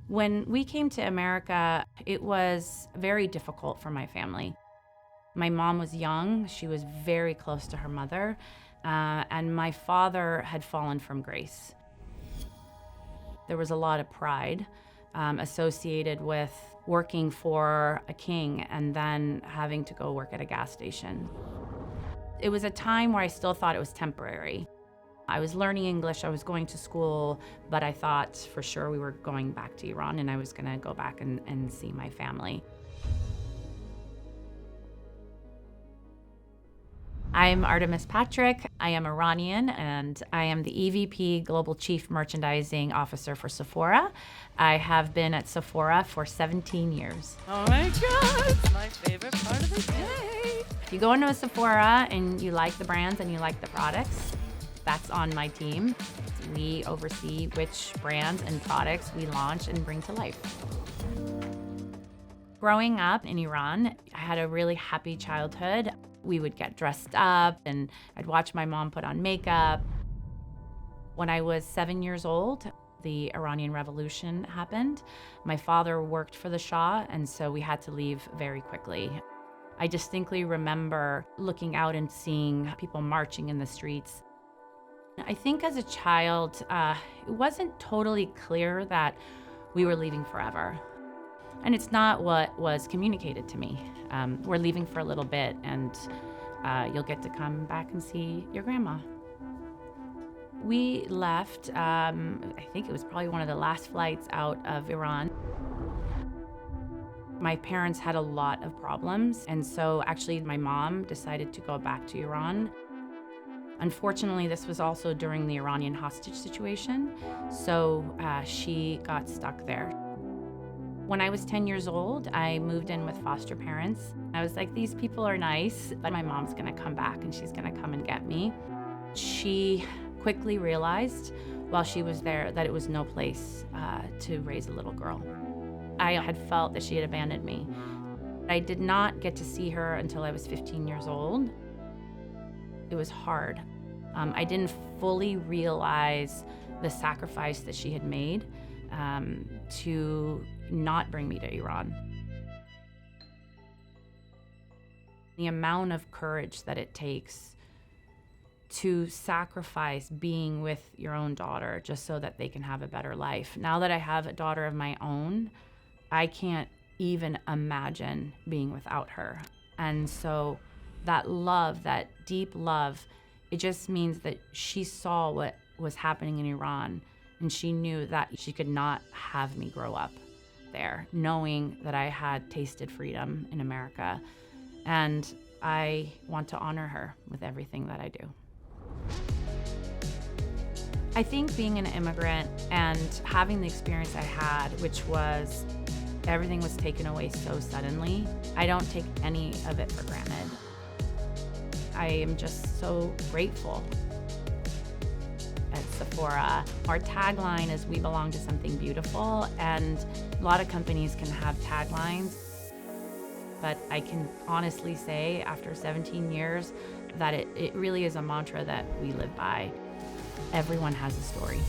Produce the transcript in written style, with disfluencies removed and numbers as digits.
When we came to America, it was very difficult for my family. My mom was young, she was very close to her mother, and my father had fallen from grace. There was a lot of pride associated with working for a king and then having to go work at a gas station. It was a time where I still thought it was temporary. I was learning English, I was going to school, but I thought for sure we were going back to Iran and I was gonna go back and see my family. I'm Artemis Patrick. I am Iranian and I am the EVP Global Chief Merchandising Officer for Sephora. I have been at Sephora for 17 years. Oh my God, it's my favorite part of the day. If you go into a Sephora and you like the brands and you like the products, that's on my team. We oversee which brands and products we launch and bring to life. Growing up in Iran, I had a really happy childhood. We would get dressed up and I'd watch my mom put on makeup. When I was 7 years old, the Iranian Revolution happened. My father worked for the Shah, and so we had to leave very quickly. I distinctly remember looking out and seeing people marching in the streets. I think as a child, it wasn't totally clear that we were leaving forever. And it's not what was communicated to me. We're leaving for a little bit and you'll get to come back and see your grandma. We left, I think it was probably one of the last flights out of Iran. My parents had a lot of problems, and so actually my mom decided to go back to Iran. Unfortunately, this was also during the Iranian hostage situation, so she got stuck there. When I was 10 years old, I moved in with foster parents. I was like, these people are nice, but my mom's gonna come back and she's gonna come and get me. She quickly realized while she was there that it was no place to raise a little girl. I had felt that she had abandoned me. I did not get to see her until I was 15 years old. It was hard. I didn't fully realize the sacrifice that she had made to not bring me to Iran. The amount of courage that it takes to sacrifice being with your own daughter just so that they can have a better life. Now that I have a daughter of my own, I can't even imagine being without her. And so that love, that deep love, it just means that she saw what was happening in Iran, and she knew that she could not have me grow up there, knowing that I had tasted freedom in America. And I want to honor her with everything that I do. I think being an immigrant and having the experience I had, which was everything was taken away so suddenly, I don't take any of it for granted. I am just so grateful. At Sephora, our tagline is "We belong to something beautiful," and a lot of companies can have taglines, but I can honestly say after 17 years that it really is a mantra that we live by. Everyone has a story.